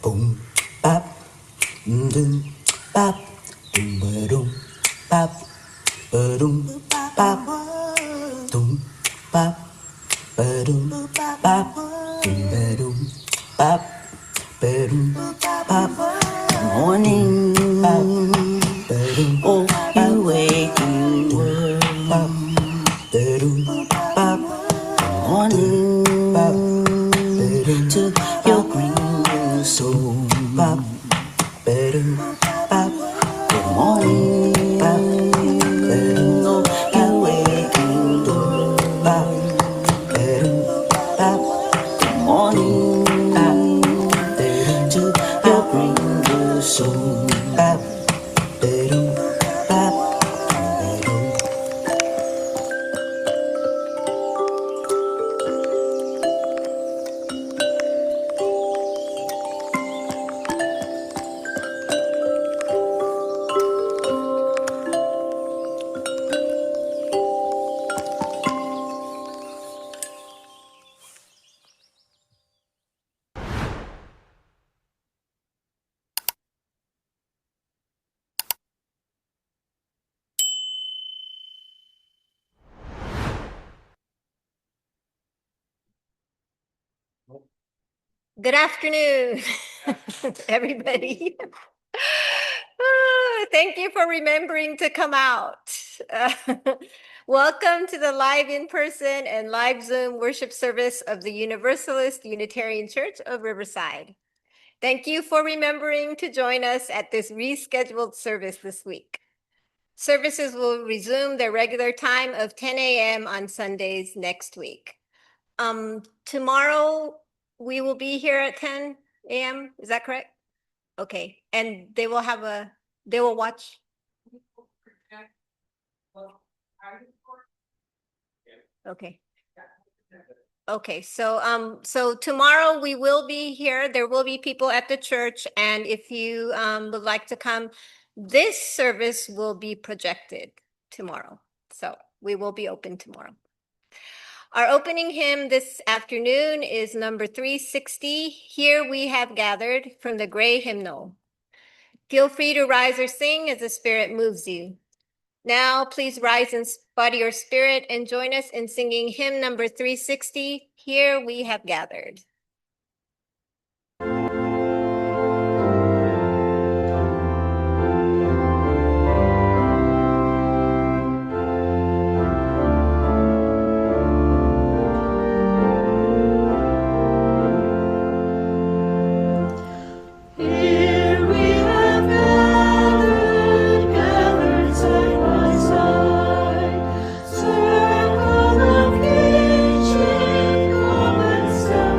boom, bap, doom, bap, boom, ba-doom, bap, ba-doom, bap, doom, bap, ba-doom, bap, boom, ba-doom, bap, ba-doom, bap. Morning, bap, ba-doom, oh, you waking world, bap, ba-doom, bap. Morning, bap, ba-doom, to your green soul, bap, ba-doom, bap. Good morning, bap, ba-doom, oh, you waking world, bap, ba-doom, bap. Good morning, bap, ba-doom, to your green soul, bap, ba-doom, bap, ba-doom. Good afternoon, everybody. Thank you for remembering to come out. Welcome to the live in-person and live Zoom worship service of the Universalist Unitarian Church of Riverside. Thank you for remembering to join us at this rescheduled service this week. Services will resume their regular time of 10 a.m. on Sundays next week. Tomorrow we will be here at 10 a.m. Is that correct? Okay, and they will watch. Okay. Okay, so tomorrow we will be here. There will be people at the church, and if you would like to come, this service will be projected tomorrow. So we will be open tomorrow. Our opening hymn this afternoon is number 360, Here We Have Gathered, from the Gray Hymnal. Feel free to rise or sing as the Spirit moves you. Now, please rise in body or spirit and join us in singing hymn number 360, Here We Have Gathered. Here we have gathered, gathered side by side, circle of kitchen, come and step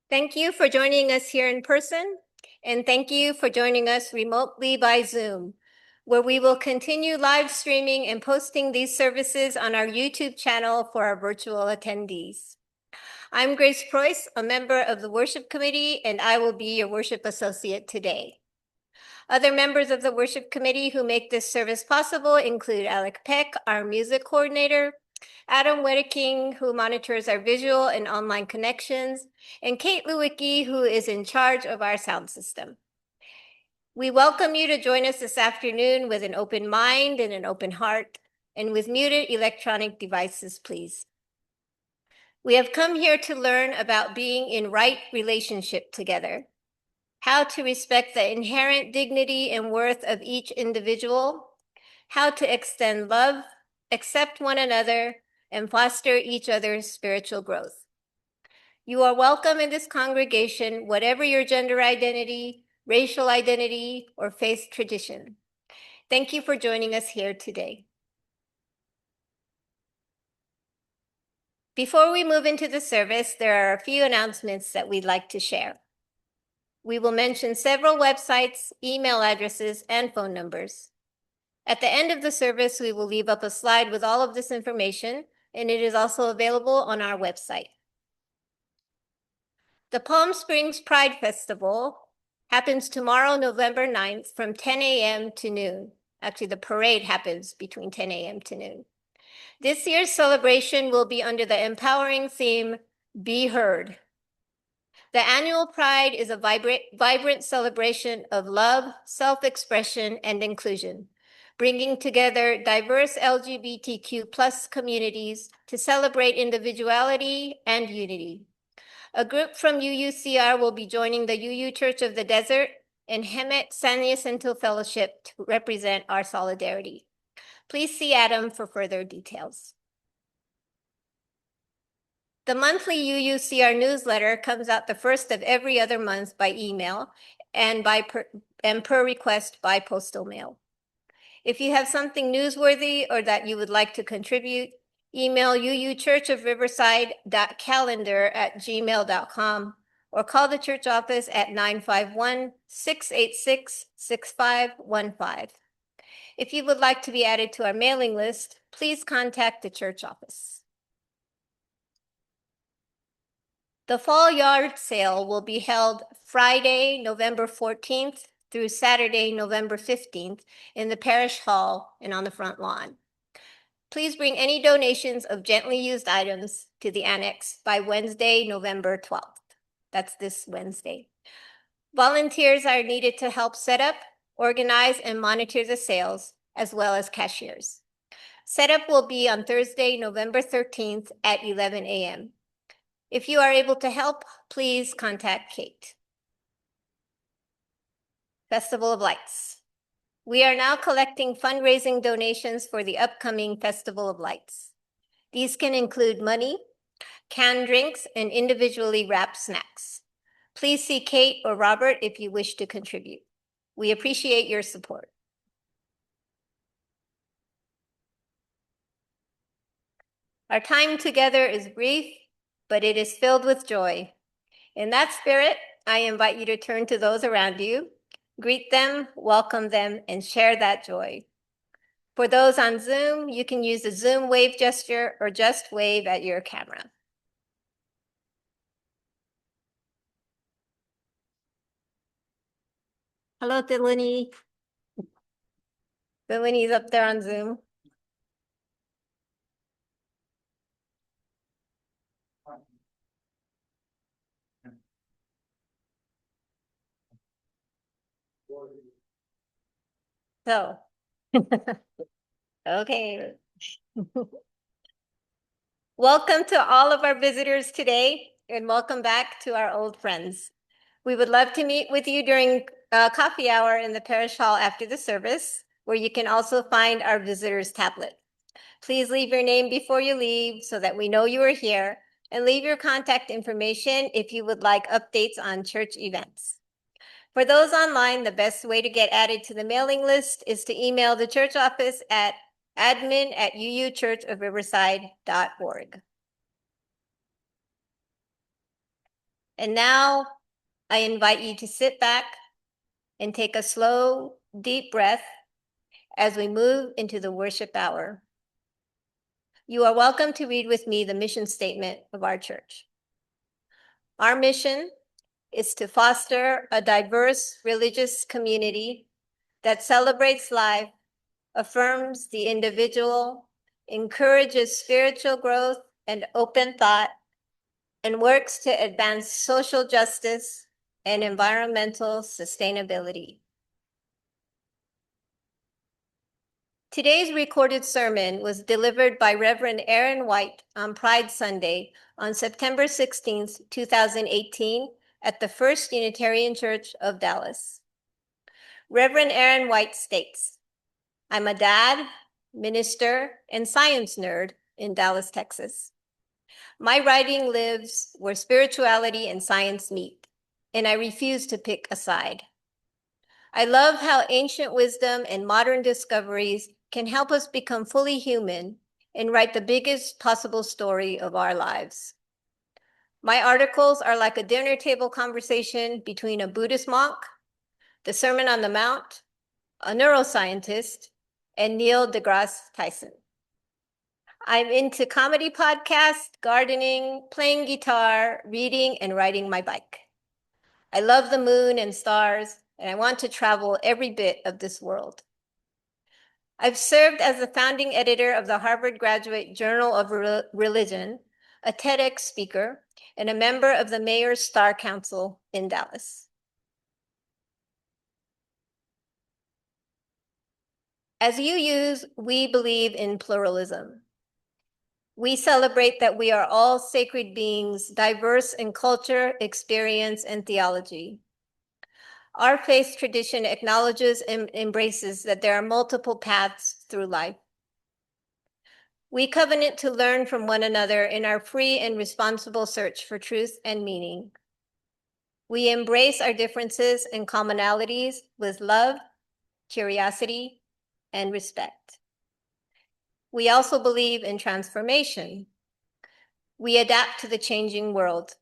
Thank you for joining us here in person, and thank you for joining us remotely by Zoom, where we will continue live streaming and posting these services on our YouTube channel for our virtual attendees. I'm Grace Preuss, a member of the worship committee, and I will be your worship associate today. Other members of the worship committee who make this service possible include Alec Peck, our music coordinator, Adam Wedeking, who monitors our visual and online connections, and Kate Lewicki, who is in charge of our sound system. We welcome you to join us this afternoon with an open mind and an open heart, and with muted electronic devices, please. We have come here to learn about being in right relationship together, how to respect the inherent dignity and worth of each individual, how to extend love, accept one another, and foster each other's spiritual growth. You are welcome in this congregation, whatever your gender identity, racial identity, or faith tradition. Thank you for joining us here today. Before we move into the service, there are a few announcements that we'd like to share. We will mention several websites, email addresses, and phone numbers. At the end of the service, we will leave up a slide with all of this information, and it is also available on our website. The Palm Springs Pride Festival happens tomorrow, November 9th, from 10 a.m. to noon. Actually, the parade happens between 10 a.m. to noon. This year's celebration will be under the empowering theme, Be Heard. The annual Pride is a vibrant celebration of love, self-expression, and inclusion, bringing together diverse LGBTQ+ communities to celebrate individuality and unity. A group from UUCR will be joining the UU Church of the Desert and Hemet San Jacinto Fellowship to represent our solidarity. Please see Adam for further details. The monthly UUCR newsletter comes out the first of every other month by email and per request by postal mail. If you have something newsworthy or that you would like to contribute, email uuchurchofriverside.calendar@gmail.com or call the church office at 951-686-6515. If you would like to be added to our mailing list, please contact the church office. The fall yard sale will be held Friday, November 14th through Saturday, November 15th in the parish hall and on the front lawn. Please bring any donations of gently used items to the annex by Wednesday, November 12th. That's this Wednesday. Volunteers are needed to help set up, organize, and monitor the sales, as well as cashiers. Setup will be on Thursday, November 13th at 11 a.m. If you are able to help, please contact Kate. Festival of Lights. We are now collecting fundraising donations for the upcoming Festival of Lights. These can include money, canned drinks, and individually wrapped snacks. Please see Kate or Robert if you wish to contribute. We appreciate your support. Our time together is brief, but it is filled with joy. In that spirit, I invite you to turn to those around you, greet them, welcome them, and share that joy. For those on Zoom, you can use the Zoom wave gesture or just wave at your camera. Hello, Delaney. Delaney's up there on Zoom. So, okay. Welcome to all of our visitors today, and welcome back to our old friends. We would love to meet with you during coffee hour in the parish hall after the service, where you can also find our visitors tablet. Please leave your name before you leave so that we know you are here, and leave your contact information if you would like updates on church events. For those online, the best way to get added to the mailing list is to email the church office at admin@uuchurchofriverside.org. And now I invite you to sit back and take a slow, deep breath as we move into the worship hour. You are welcome to read with me the mission statement of our church. Our mission is to foster a diverse religious community that celebrates life, affirms the individual, encourages spiritual growth and open thought, and works to advance social justice and environmental sustainability. Today's recorded sermon was delivered by Reverend Aaron White on Pride Sunday on September 16th, 2018 at the First Unitarian Church of Dallas. Reverend Aaron White states, "I'm a dad, minister, and science nerd in Dallas, Texas. My writing lives where spirituality and science meet, and I refuse to pick a side. I love how ancient wisdom and modern discoveries can help us become fully human and write the biggest possible story of our lives. My articles are like a dinner table conversation between a Buddhist monk, the Sermon on the Mount, a neuroscientist, and Neil deGrasse Tyson. I'm into comedy podcasts, gardening, playing guitar, reading, and riding my bike. I love the moon and stars, and I want to travel every bit of this world. I've served as the founding editor of the Harvard Graduate Journal of Religion, a TEDx speaker, and a member of the Mayor's Star Council in Dallas. As you use, we believe in pluralism. We celebrate that we are all sacred beings, diverse in culture, experience, and theology. Our faith tradition acknowledges and embraces that there are multiple paths through life. We covenant to learn from one another in our free and responsible search for truth and meaning. We embrace our differences and commonalities with love, curiosity, and respect. We also believe in transformation. We adapt to the changing world.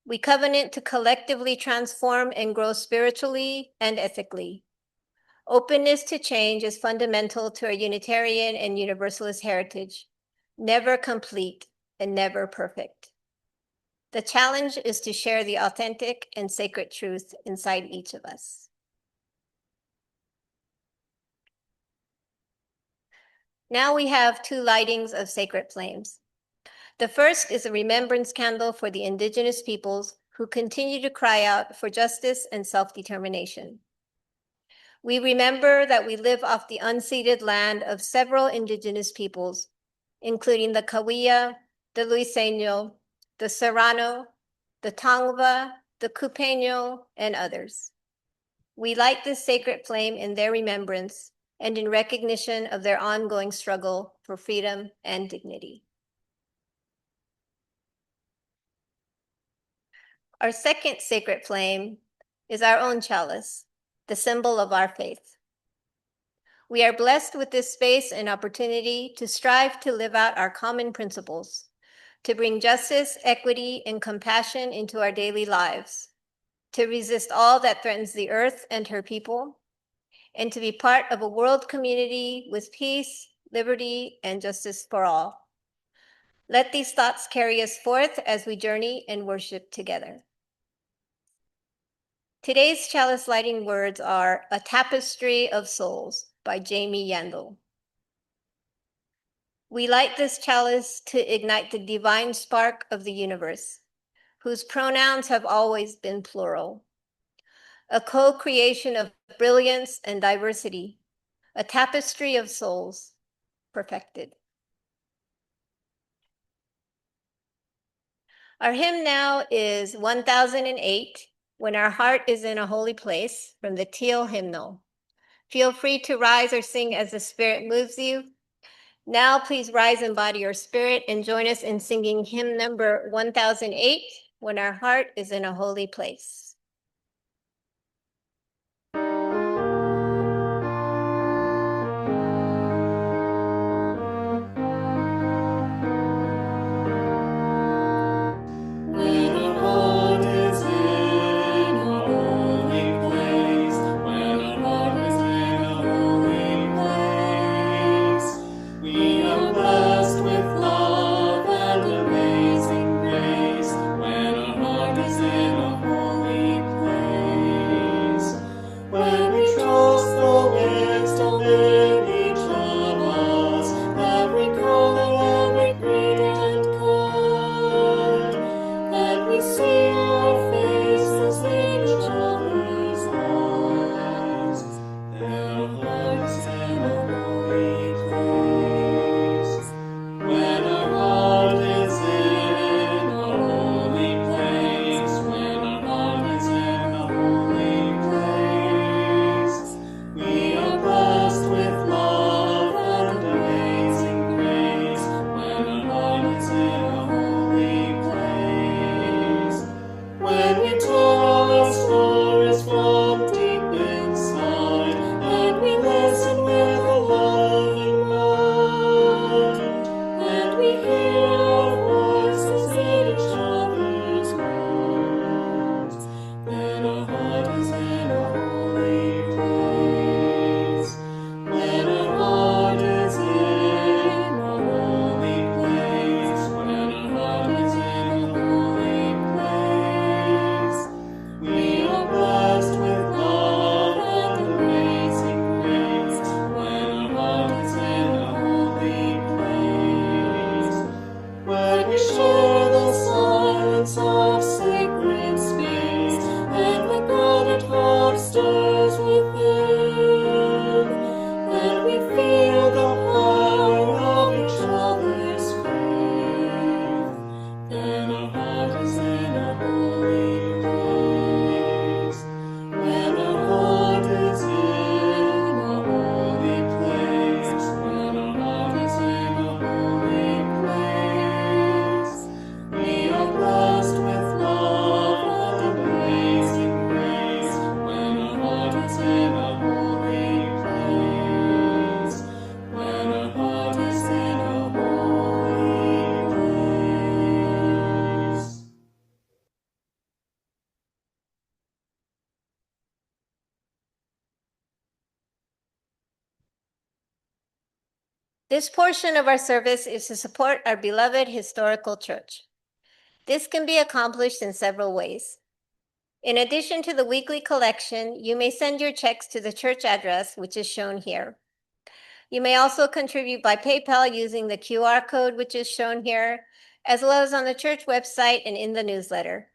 We covenant to collectively transform and grow spiritually and ethically. Openness to change is fundamental to our Unitarian and Universalist heritage, never complete and never perfect. The challenge is to share the authentic and sacred truth inside each of us. Now we have 2 lightings of sacred flames. The first is a remembrance candle for the indigenous peoples who continue to cry out for justice and self-determination. We remember that we live off the unceded land of several indigenous peoples, including the Cahuilla, the Luiseño, the Serrano, the Tongva, the Cupeño, and others. We light this sacred flame in their remembrance and in recognition of their ongoing struggle for freedom and dignity. Our second sacred flame is our own chalice, the symbol of our faith. We are blessed with this space and opportunity to strive to live out our common principles, to bring justice, equity, and compassion into our daily lives, to resist all that threatens the earth and her people, and to be part of a world community with peace, liberty, and justice for all. Let these thoughts carry us forth as we journey and worship together. Today's chalice lighting words are "A Tapestry of Souls" by Jamie Yandel. We light this chalice to ignite the divine spark of the universe, whose pronouns have always been plural. A co-creation of brilliance and diversity, a tapestry of souls, perfected. Our hymn now is 1008, "When Our Heart is in a Holy Place," from the Teal Hymnal. Feel free to rise or sing as the Spirit moves you. Now please rise in body or spirit and join us in singing hymn number 1008, "When Our Heart is in a Holy Place." When our star is from deep inside, and we listen with a loving mind, and we hear our voices in each other's words. Then our heart is in a holy place. When our heart is in a holy place. When our heart is in a holy place. We are blessed with love and amazing grace. When our heart is in a holy place. When we share the silence of sacred space, and the crowded heart stirs within, and we feel the power of each other's faith, then our heart is in a holy place. When our heart is in a holy place. When our heart is in a holy place. We are blessed with love and amazing grace. When our heart is in a holy place. When our heart is in a holy place. This portion of our service is to support our beloved historical church. This can be accomplished in several ways. In addition to the weekly collection, you may send your checks to the church address, which is shown here. You may also contribute by PayPal using the QR code, which is shown here, as well as on the church website and in the newsletter.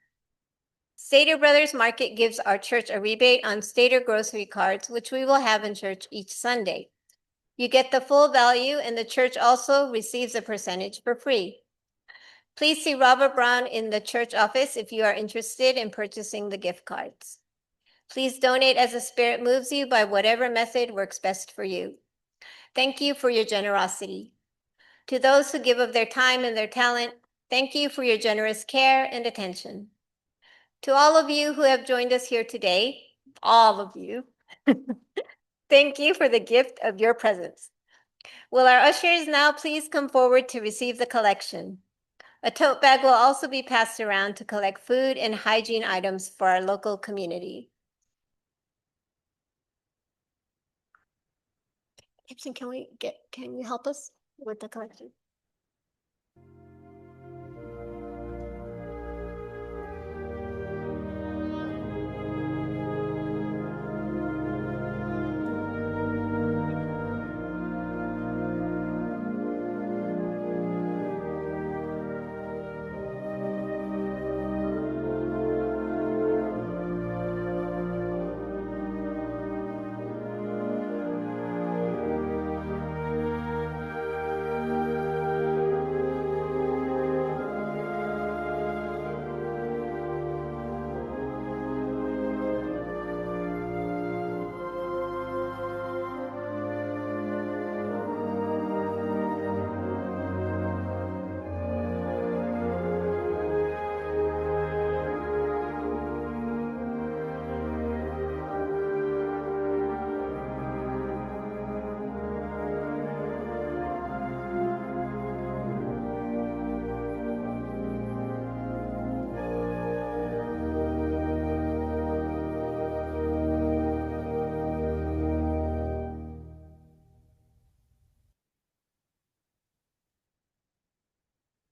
Stater Brothers Market gives our church a rebate on Stater grocery cards, which we will have in church each Sunday. You get the full value, and the church also receives a percentage for free. Please see Robert Brown in the church office if you are interested in purchasing the gift cards. Please donate as the Spirit moves you by whatever method works best for you. Thank you for your generosity. To those who give of their time and their talent, thank you for your generous care and attention. To all of you who have joined us here today, all of you, thank you for the gift of your presence. Will our ushers now please come forward to receive the collection? A tote bag will also be passed around to collect food and hygiene items for our local community. Gibson, can you help us with the collection?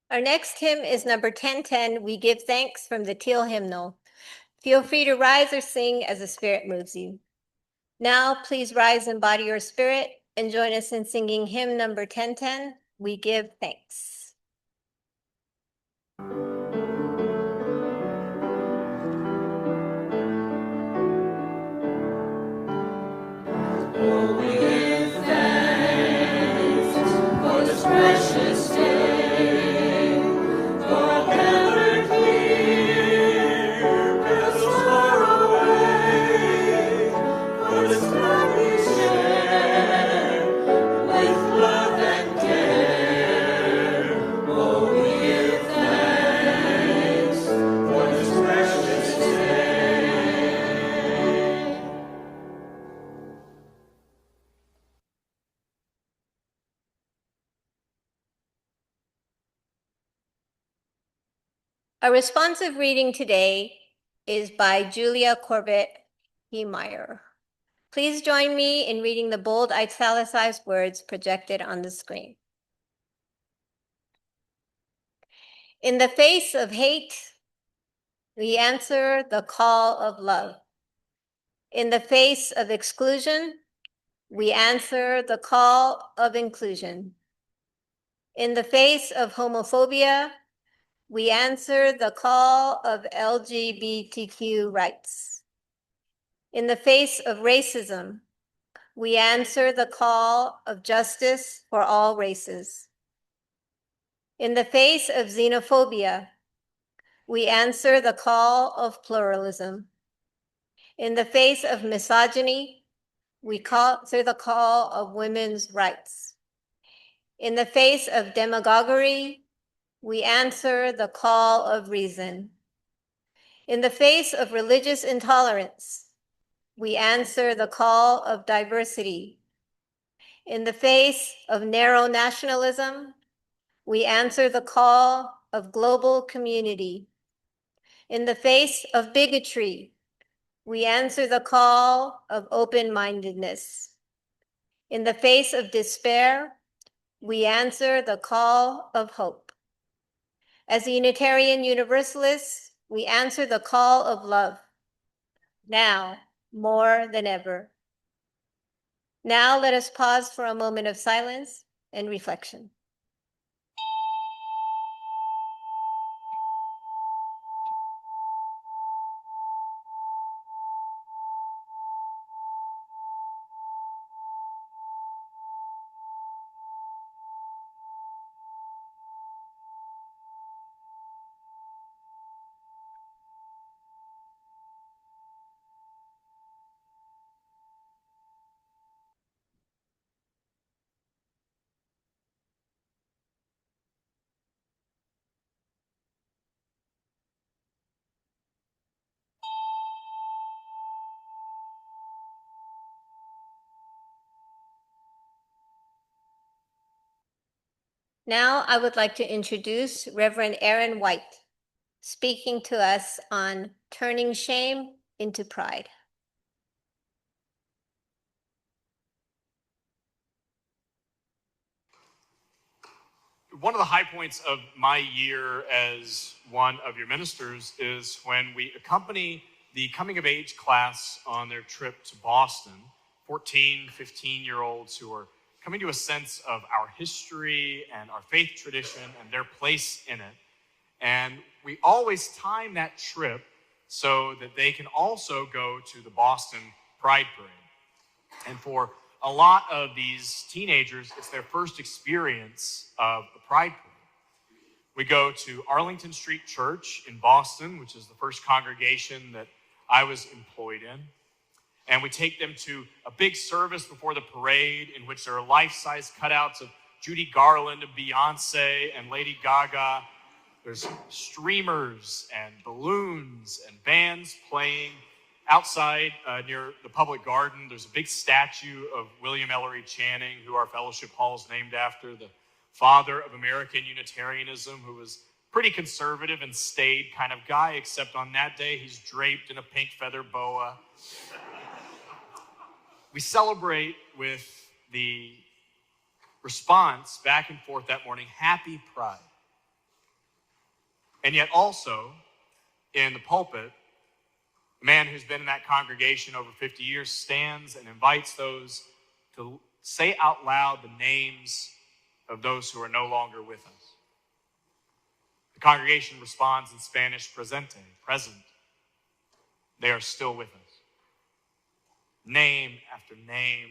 Our next hymn is number 1010, We Give Thanks, from the Teal Hymnal. Feel free to rise or sing as the Spirit moves you. Now, please rise and body your spirit and join us in singing hymn number 1010, We Give Thanks. Oh, we give thanks for this precious day, for a gathered here, cast far away, for this time we share with love and care. Our responsive reading today is by Julia Corbett-Heemeyer. Please join me in reading the bold italicized words projected on the screen. In the face of hate, we answer the call of love. In the face of exclusion, we answer the call of inclusion. In the face of homophobia, we answer the call of LGBTQ rights. In the face of racism, we answer the call of justice for all races. In the face of xenophobia, we answer the call of pluralism. In the face of misogyny, we answer the call of women's rights. In the face of demagoguery, we answer the call of reason. In the face of religious intolerance, we answer the call of diversity. In the face of narrow nationalism, we answer the call of global community. In the face of bigotry, we answer the call of open-mindedness. In the face of despair, we answer the call of hope. As a Unitarian Universalist, we answer the call of love, now more than ever. Now let us pause for a moment of silence and reflection. Now I would like to introduce Reverend Aaron White, speaking to us on turning shame into pride. One of the high points of my year as one of your ministers is when we accompany the coming of age class on their trip to Boston, 14, 15-year-olds who are coming to a sense of our history and our faith tradition and their place in it. And we always time that trip so that they can also go to the Boston Pride Parade. And for a lot of these teenagers, it's their first experience of the Pride Parade. We go to Arlington Street Church in Boston, which is the first congregation that I was employed in. And we take them to a big service before the parade in which there are life-size cutouts of Judy Garland and Beyonce and Lady Gaga. There's streamers and balloons and bands playing. Outside near the public garden, there's a big statue of William Ellery Channing, who our fellowship hall is named after, the father of American Unitarianism, who was pretty conservative and staid kind of guy, except on that day he's draped in a pink feather boa. We celebrate with the response back and forth that morning, Happy Pride. And yet also in the pulpit, a man who's been in that congregation over 50 years stands and invites those to say out loud the names of those who are no longer with us. The congregation responds in Spanish, presente, present. They are still with us. Name after name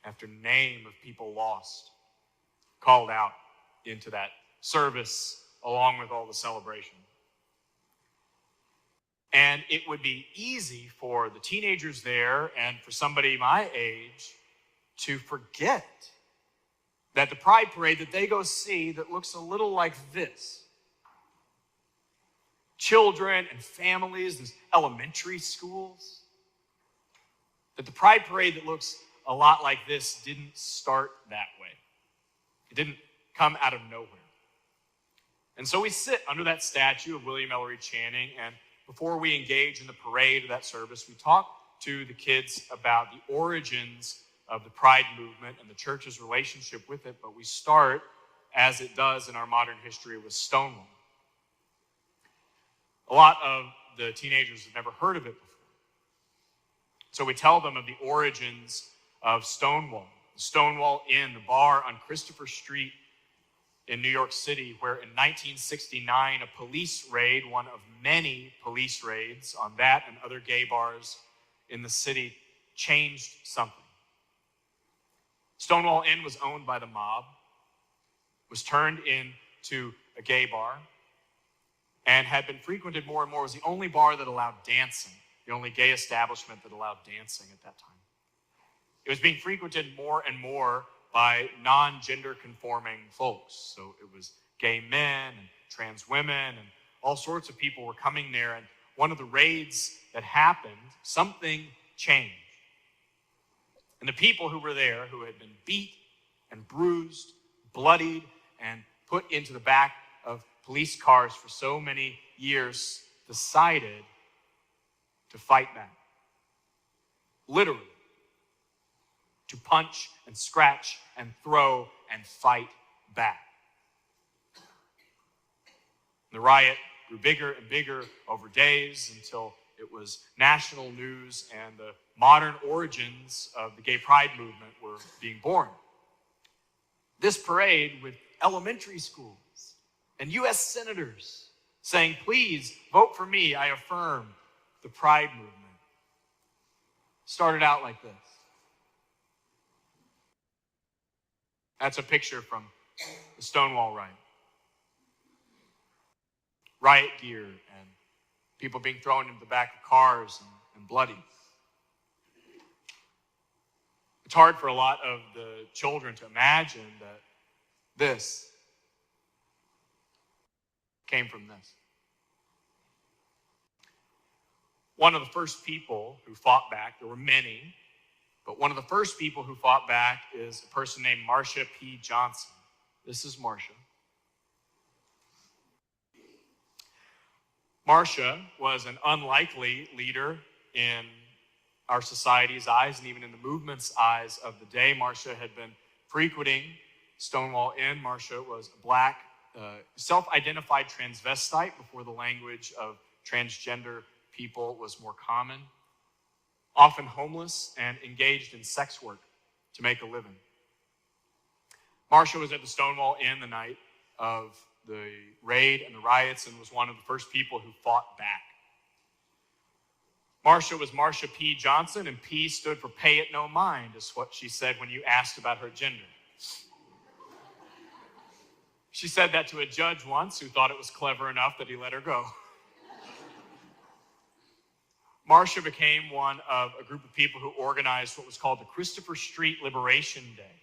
after name of people lost, called out into that service along with all the celebration. And it would be easy for the teenagers there and for somebody my age to forget that the Pride Parade that they go see that looks a little like this. Children and families, there's elementary schools. That the Pride Parade that looks a lot like this didn't start that way. It didn't come out of nowhere. And so we sit under that statue of William Ellery Channing, and before we engage in the parade of that service, we talk to the kids about the origins of the Pride movement and the church's relationship with it, but we start, as it does in our modern history, with Stonewall. A lot of the teenagers have never heard of it before. So we tell them of the origins of Stonewall. The Stonewall Inn, the bar on Christopher Street in New York City, where in 1969, a police raid, one of many police raids on that and other gay bars in the city, changed something. Stonewall Inn was owned by the mob, was turned into a gay bar, and had been frequented more and more. It was the only bar that allowed dancing, the only gay establishment that allowed dancing at that time. It was being frequented more and more by non-gender conforming folks. So it was gay men and trans women, and all sorts of people were coming there. And one of the raids that happened, something changed. And the people who were there, who had been beat and bruised, bloodied, and put into the back of police cars for so many years, decided to fight back. Literally. To punch and scratch and throw and fight back. The riot grew bigger and bigger over days until it was national news, and the modern origins of the gay pride movement were being born. This parade with elementary schools and U.S. senators saying, "Please vote for me, I affirm the pride movement," started out like this. That's a picture from the Stonewall riot. Riot gear and people being thrown into the back of cars and bloody. It's hard for a lot of the children to imagine that this came from this. One of the first people who fought back, there were many, but one of the first people who fought back is a person named Marsha P. Johnson. This is Marsha. Marsha was an unlikely leader in our society's eyes and even in the movement's eyes of the day. Marsha had been frequenting Stonewall Inn. Marsha was a black, self-identified transvestite before the language of transgender people was more common. Often homeless and engaged in sex work to make a living. Marsha was at the Stonewall Inn the night of the raid and the riots and was one of the first people who fought back. Marsha was Marsha P. Johnson, and P stood for pay it no mind, is what she said when you asked about her gender. She said that to a judge once who thought it was clever enough that he let her go. Marsha became one of a group of people who organized what was called the Christopher Street Liberation Day.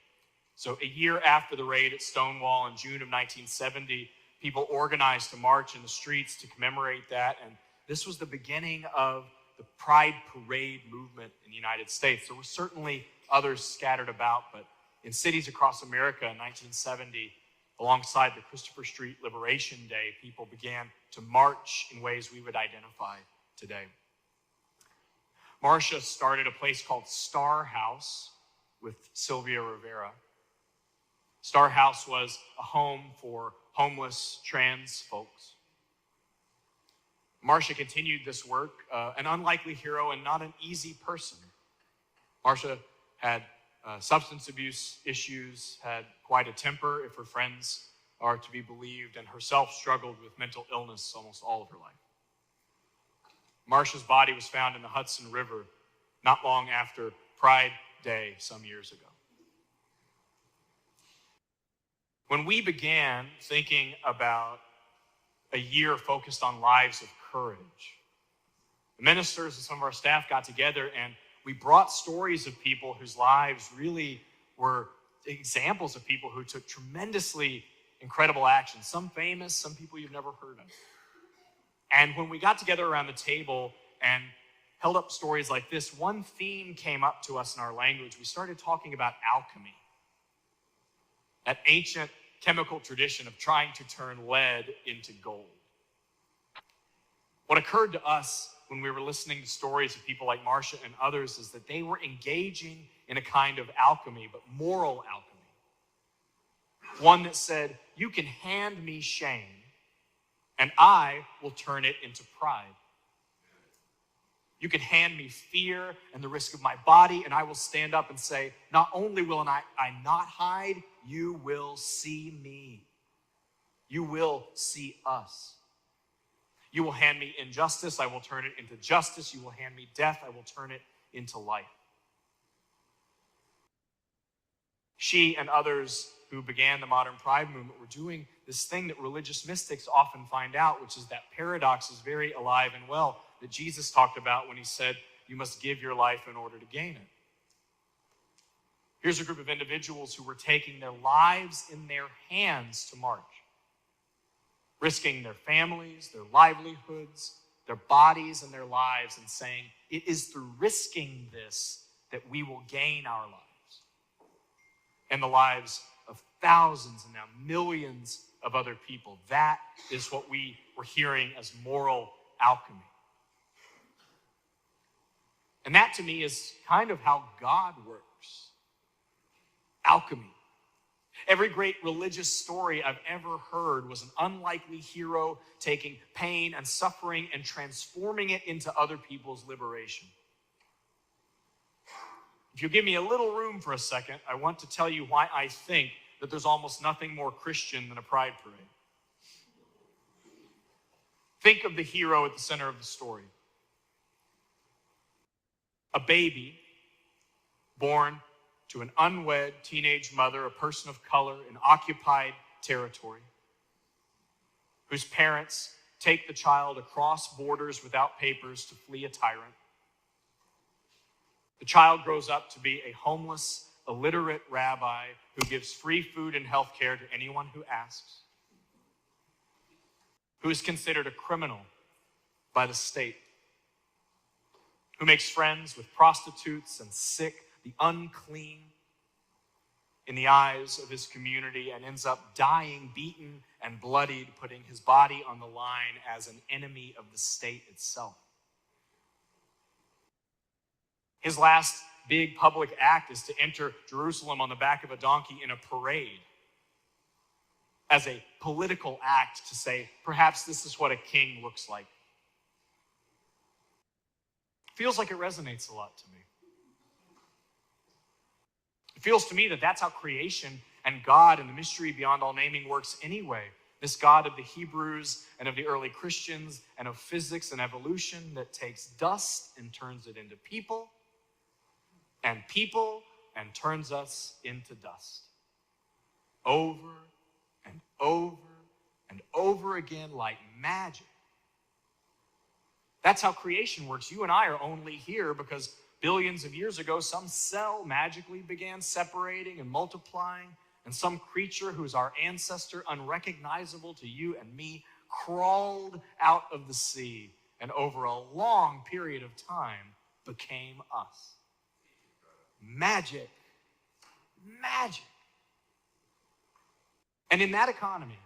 So a year after the raid at Stonewall in June of 1970, people organized to march in the streets to commemorate that. And this was the beginning of the Pride Parade movement in the United States. There were certainly others scattered about, but in cities across America in 1970, alongside the Christopher Street Liberation Day, people began to march in ways we would identify today. Marsha started a place called Star House with Sylvia Rivera. Star House was a home for homeless trans folks. Marsha continued this work, an unlikely hero and not an easy person. Marsha had substance abuse issues, had quite a temper, if her friends are to be believed, and herself struggled with mental illness almost all of her life. Marsha's body was found in the Hudson River not long after Pride Day some years ago. When we began thinking about a year focused on lives of courage, the ministers and some of our staff got together and we brought stories of people whose lives really were examples of people who took tremendously incredible action, some famous, some people you've never heard of. And when we got together around the table and held up stories like this, one theme came up to us in our language. We started talking about alchemy, that ancient chemical tradition of trying to turn lead into gold. What occurred to us when we were listening to stories of people like Marcia and others is that they were engaging in a kind of alchemy, but moral alchemy. One that said, you can hand me shame, and I will turn it into pride. You can hand me fear and the risk of my body, and I will stand up and say, not only will I not hide, you will see me. You will see us. You will hand me injustice, I will turn it into justice. You will hand me death, I will turn it into life. She and others who began the modern pride movement were doing this thing that religious mystics often find out, which is that paradox is very alive and well that Jesus talked about when he said, you must give your life in order to gain it. Here's a group of individuals who were taking their lives in their hands to march, risking their families, their livelihoods, their bodies, and their lives, and saying, it is through risking this that we will gain our lives and the lives of thousands and now millions of other people. That is what we were hearing as moral alchemy. And that to me is kind of how God works. Alchemy. Every great religious story I've ever heard was an unlikely hero taking pain and suffering and transforming it into other people's liberation. If you give me a little room for a second, I want to tell you why I think that there's almost nothing more Christian than a pride parade. Think of the hero at the center of the story. A baby born to an unwed teenage mother, a person of color in occupied territory, whose parents take the child across borders without papers to flee a tyrant. The child grows up to be a homeless, illiterate rabbi who gives free food and health care to anyone who asks, who is considered a criminal by the state, who makes friends with prostitutes and sick, the unclean, in the eyes of his community, and ends up dying, beaten and bloodied, putting his body on the line as an enemy of the state itself. His last big public act is to enter Jerusalem on the back of a donkey in a parade as a political act to say, perhaps this is what a king looks like. Feels like it resonates a lot to me. It feels to me that that's how creation and God and the mystery beyond all naming works anyway. This God of the Hebrews and of the early Christians and of physics and evolution that takes dust and turns it into people and turns us into dust. Over and over and over again like magic. That's how creation works. You and I are only here because billions of years ago, some cell magically began separating and multiplying, and some creature who is our ancestor, unrecognizable to you and me, crawled out of the sea and over a long period of time became us. Magic. Magic. And in that economy,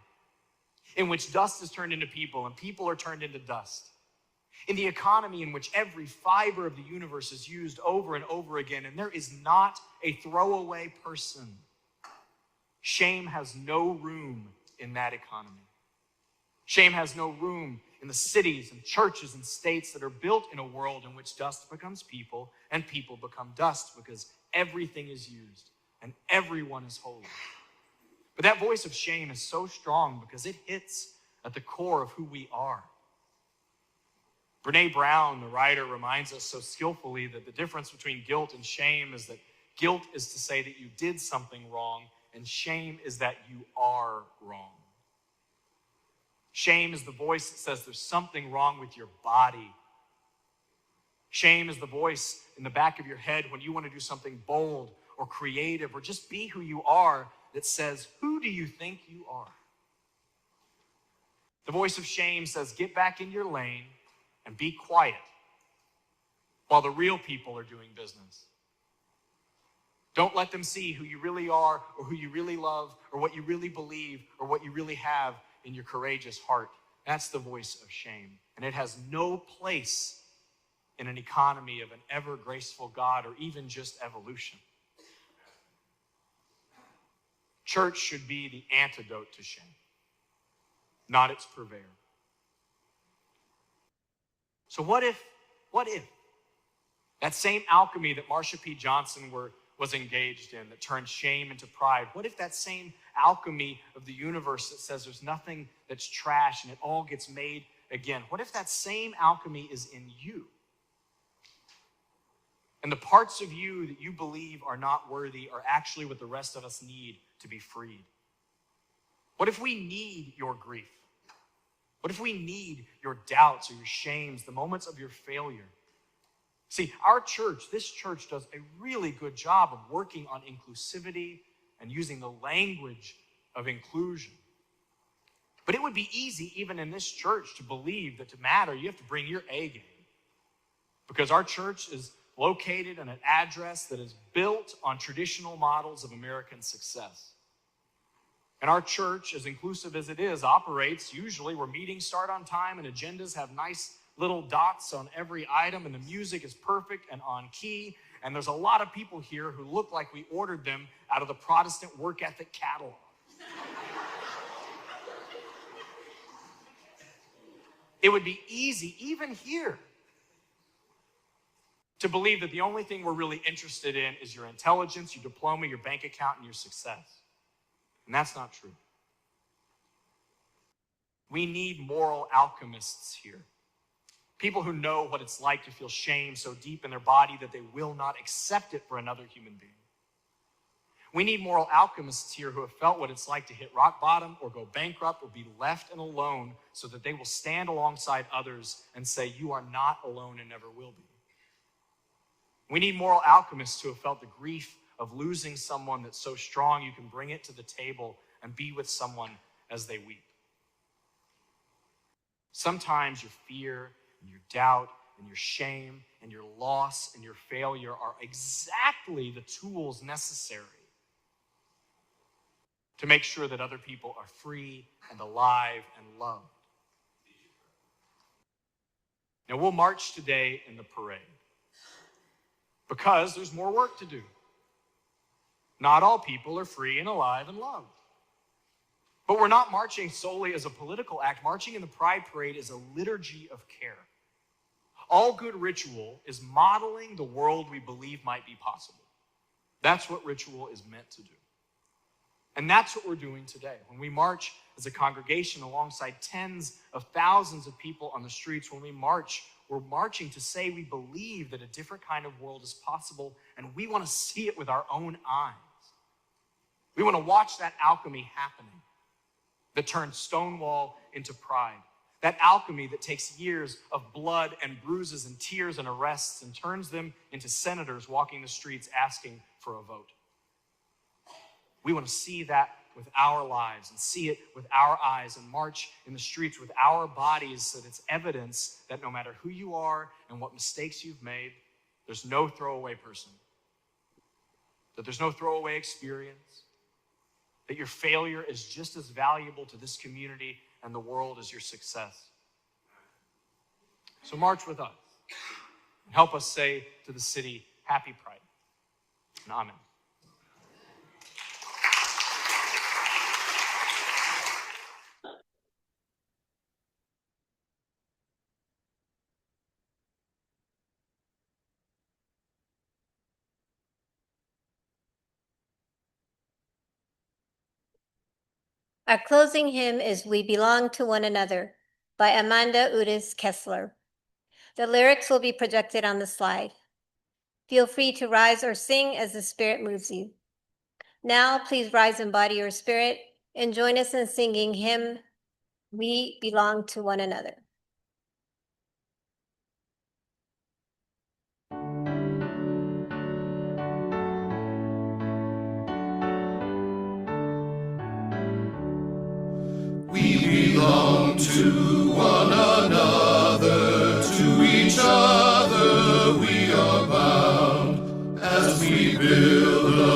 in which dust is turned into people and people are turned into dust, in the economy in which every fiber of the universe is used over and over again, and there is not a throwaway person, shame has no room in that economy. Shame has no room in the cities and churches and states that are built in a world in which dust becomes people and people become dust, because everything is used and everyone is holy. But that voice of shame is so strong because it hits at the core of who we are. Brene Brown, the writer, reminds us so skillfully that the difference between guilt and shame is that guilt is to say that you did something wrong, and shame is that you are wrong. Shame is the voice that says there's something wrong with your body. Shame is the voice in the back of your head when you want to do something bold or creative or just be who you are that says, who do you think you are? The voice of shame says, get back in your lane and be quiet while the real people are doing business. Don't let them see who you really are or who you really love or what you really believe or what you really have in your courageous heart. That's the voice of shame. And it has no place in an economy of an ever graceful God or even just evolution. Church should be the antidote to shame, not its purveyor. So what if that same alchemy that Marsha P. Johnson was engaged in that turned shame into pride, what if that same alchemy of the universe that says there's nothing that's trash and it all gets made again, what if that same alchemy is in you? And the parts of you that you believe are not worthy are actually what the rest of us need to be freed. What if we need your grief? What if we need your doubts or your shames, the moments of your failure? See, our church, this church does a really good job of working on inclusivity and using the language of inclusion. But it would be easy, even in this church, to believe that to matter, you have to bring your A game. Because our church is located in an address that is built on traditional models of American success. And our church, as inclusive as it is, operates usually where meetings start on time and agendas have nice little dots on every item and the music is perfect and on key. And there's a lot of people here who look like we ordered them out of the Protestant work ethic catalog. It would be easy, even here, to believe that the only thing we're really interested in is your intelligence, your diploma, your bank account, and your success. And that's not true. We need moral alchemists here. People who know what it's like to feel shame so deep in their body that they will not accept it for another human being. We need moral alchemists here who have felt what it's like to hit rock bottom or go bankrupt or be left and alone so that they will stand alongside others and say, you are not alone and never will be. We need moral alchemists who have felt the grief of losing someone that's so strong you can bring it to the table and be with someone as they weep. Sometimes your fear and your doubt and your shame and your loss and your failure are exactly the tools necessary to make sure that other people are free and alive and loved. Now, we'll march today in the parade because there's more work to do. Not all people are free and alive and loved. But we're not marching solely as a political act. Marching in the Pride Parade is a liturgy of care. All good ritual is modeling the world we believe might be possible. That's what ritual is meant to do. And that's what we're doing today. When we march as a congregation alongside tens of thousands of people on the streets, when we march, we're marching to say we believe that a different kind of world is possible, and we want to see it with our own eyes. We want to watch that alchemy happening that turns Stonewall into pride. That alchemy that takes years of blood and bruises and tears and arrests and turns them into senators walking the streets asking for a vote. We want to see that with our lives and see it with our eyes and march in the streets with our bodies so that it's evidence that no matter who you are and what mistakes you've made, there's no throwaway person, that there's no throwaway experience, that your failure is just as valuable to this community and the world as your success. So march with us and help us say to the city, Happy Pride. And amen. Our closing hymn is We Belong to One Another by Amanda Udis Kessler. The lyrics will be projected on the slide. Feel free to rise or sing as the Spirit moves you. Now, please rise in body or spirit and join us in singing hymn, We Belong to One Another. We belong to one another, to each other we are bound, as we build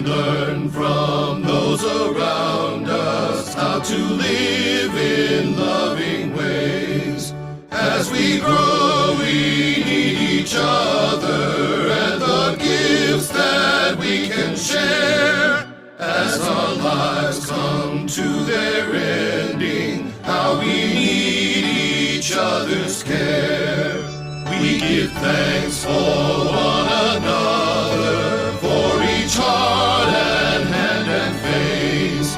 learn from those around us how to live in loving ways. As we grow, we need each other and the gifts that we can share. As our lives come to their ending, how we need each other's care. We give thanks for one another, for each heart and hand and face.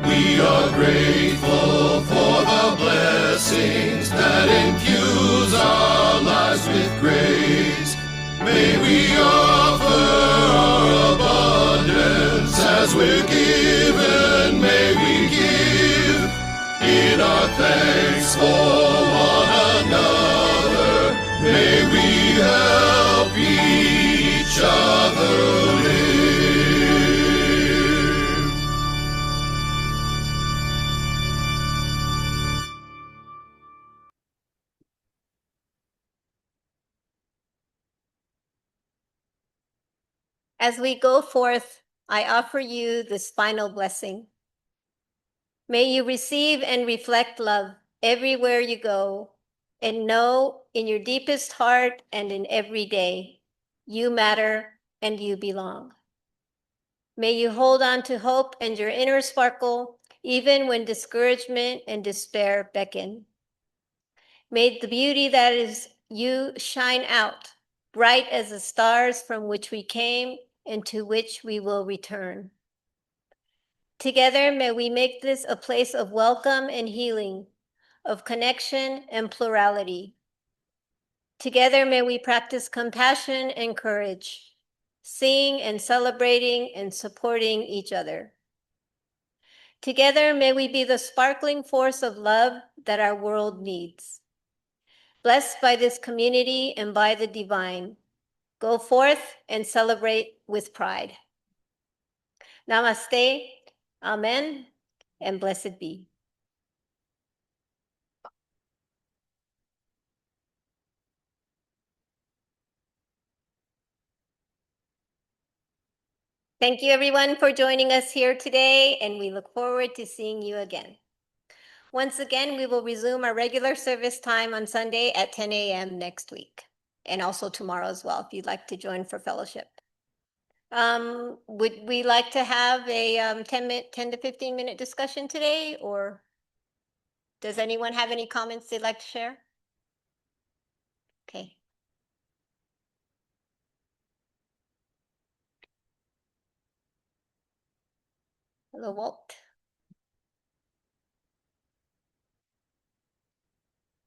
We are grateful for the blessings that infuse our lives with grace. May we offer our abundance as we're given. May we give in our thanks for one another. May we help each other live. As we go forth, I offer you this final blessing. May you receive and reflect love everywhere you go, and know in your deepest heart and in every day, you matter and you belong. May you hold on to hope and your inner sparkle, even when discouragement and despair beckon. May the beauty that is you shine out, bright as the stars from which we came and to which we will return. Together, may we make this a place of welcome and healing, of connection and plurality. Together, may we practice compassion and courage, seeing and celebrating and supporting each other. Together, may we be the sparkling force of love that our world needs. Blessed by this community and by the divine, go forth and celebrate with pride. Namaste, amen, and blessed be. Thank you everyone for joining us here today, and we look forward to seeing you again. Once again, we will resume our regular service time on Sunday at 10 a.m. next week, and also tomorrow as well, if you'd like to join for fellowship. Would we like to have a 10 to 15 minute discussion today, or does anyone have any comments they'd like to share? Okay. Hello, Walt.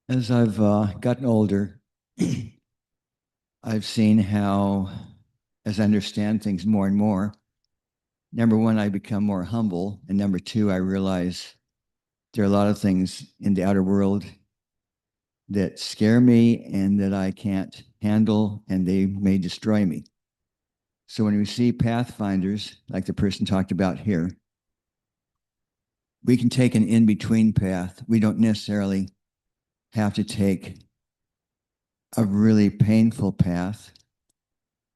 As I've gotten older, I've seen how, as I understand things more and more, number one, I become more humble. And number two, I realize there are a lot of things in the outer world that scare me and that I can't handle, and they may destroy me. So when we see pathfinders, like the person talked about here, we can take an in-between path. We don't necessarily have to take a really painful path,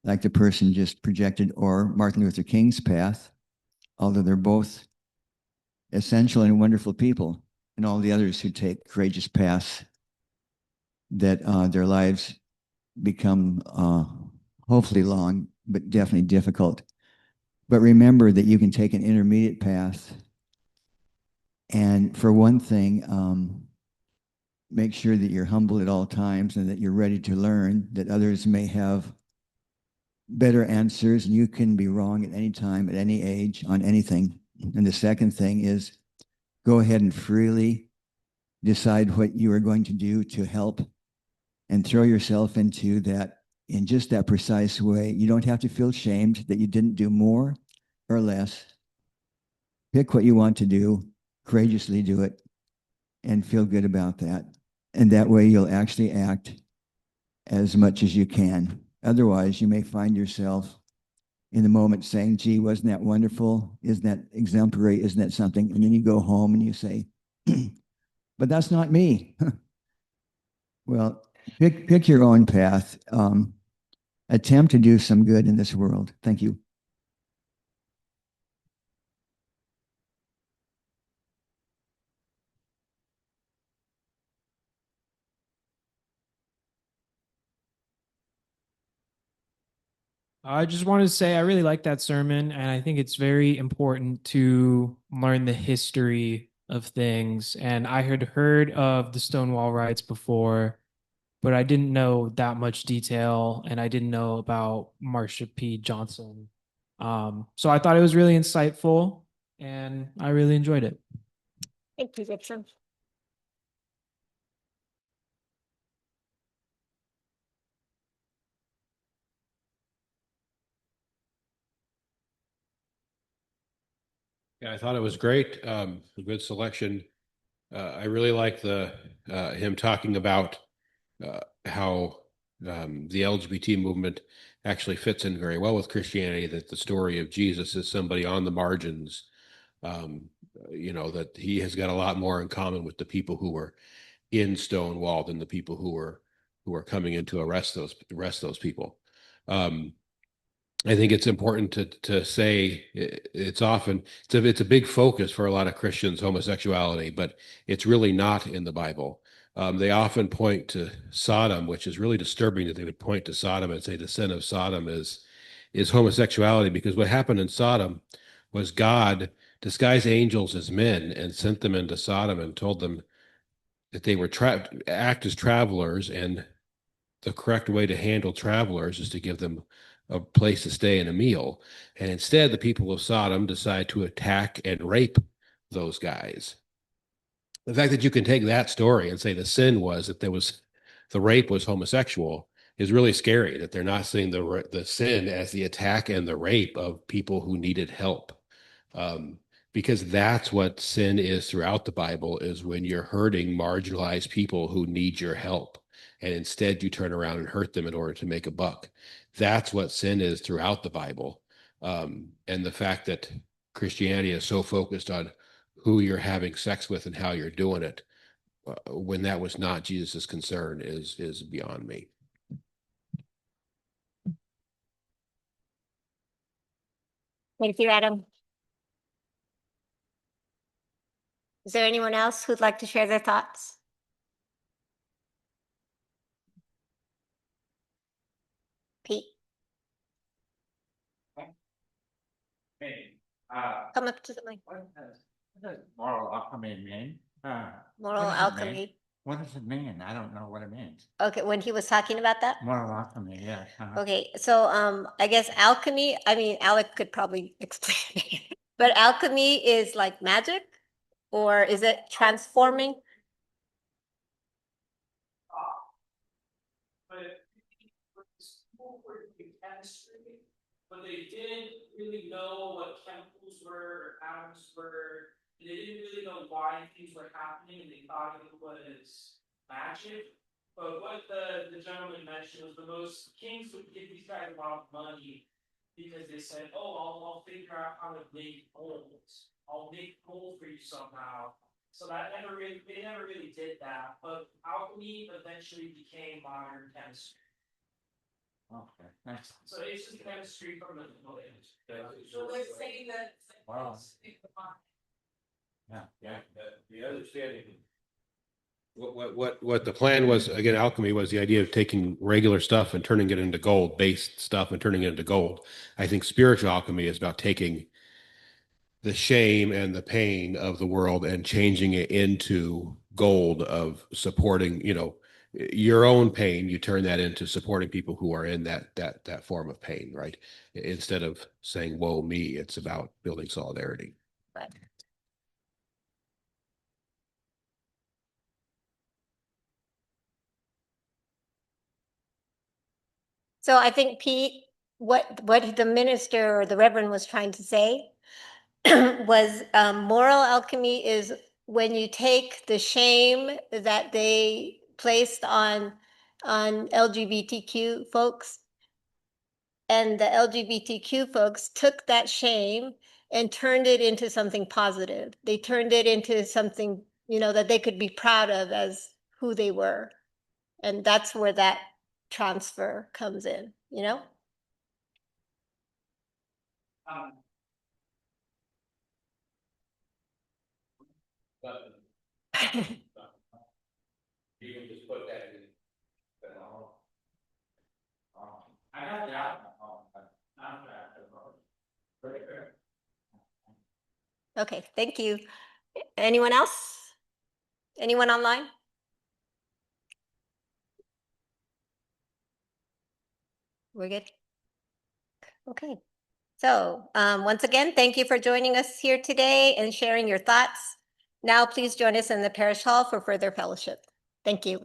like the person just projected, or Martin Luther King's path, although they're both essential and wonderful people, and all the others who take courageous paths that their lives become hopefully long, but definitely difficult. But remember that you can take an intermediate path. And for one thing, make sure that you're humble at all times and that you're ready to learn, that others may have better answers and you can be wrong at any time, at any age, on anything. And the second thing is go ahead and freely decide what you are going to do to help and throw yourself into that in just that precise way. You don't have to feel shamed that you didn't do more or less. Pick what you want to do, courageously do it, and feel good about that. And that way you'll actually act as much as you can. Otherwise, you may find yourself in the moment saying, gee, wasn't that wonderful? Isn't that exemplary? Isn't that something? And then you go home and you say, but that's not me. Well, pick your own path. Attempt to do some good in this world. Thank you. I just wanted to say I really like that sermon, and I think it's very important to learn the history of things. And I had heard of the Stonewall riots before, but I didn't know that much detail, and I didn't know about Marsha P. Johnson. So I thought it was really insightful, and I really enjoyed it. Thank you, Gibson. Yeah, I thought it was great. A good selection. I really like the him talking about how the LGBT movement actually fits in very well with Christianity. That the story of Jesus is somebody on the margins. Um, that he has got a lot more in common with the people who were in Stonewall than the people who were coming in to arrest those people. I think it's important to say it's often it's a big focus for a lot of Christians, homosexuality, but it's really not in the Bible. They often point to Sodom, which is really disturbing that they would point to Sodom and say the sin of Sodom is homosexuality, because what happened in Sodom was God disguised angels as men and sent them into Sodom and told them that they were act as travelers, and the correct way to handle travelers is to give them a place to stay and a meal. And instead, the people of Sodom decide to attack and rape those guys. The fact that you can take that story and say the sin was that the rape was homosexual is really scary, that they're not seeing the sin as the attack and the rape of people who needed help. Because that's what sin is throughout the Bible, is when you're hurting marginalized people who need your help, and instead you turn around and hurt them in order to make a buck. That's what sin is throughout the Bible. And the fact that Christianity is so focused on who you're having sex with and how you're doing it, when that was not Jesus's concern, is beyond me. Thank you, Adam. Is there anyone else who'd like to share their thoughts? Pete, Hey, come up to the mic. what does moral alchemy mean? Moral what does it alchemy. mean? What does it mean? I don't know what it means. Okay, when he was talking about that? Moral alchemy, yes. Okay, so I guess alchemy, I mean, Alec could probably explain it. But alchemy is like magic, or is it transforming? But school were doing chemistry, but they didn't really know what chemicals were or atoms were. They didn't really know why things were happening, and they thought it was magic. But what the gentleman mentioned was kings would give these guys a lot of money because they said, "Oh, I'll figure out how to make gold. I'll make gold for you somehow." So they never really did that. But alchemy eventually became modern chemistry. Okay, thanks. So it's just chemistry from the Middle Ages. So let's say that. Wow. Yeah. The understanding. What the plan was, again, alchemy was the idea of taking regular stuff and turning it into gold-based stuff and turning it into gold. I think spiritual alchemy is about taking the shame and the pain of the world and changing it into gold of supporting, your own pain. You turn that into supporting people who are in that form of pain, right? Instead of saying, "Woe me," it's about building solidarity. Right. So I think Pete, what the minister or the reverend was trying to say was moral alchemy is when you take the shame that they placed on LGBTQ folks, and the LGBTQ folks took that shame and turned it into something positive. They turned it into something, that they could be proud of as who they were. And that's where that transfer comes in, You can just put that in. I have that. Okay, thank you. Anyone else? Anyone online? We're good? Okay. So once again, thank you for joining us here today and sharing your thoughts. Now, please join us in the parish hall for further fellowship. Thank you.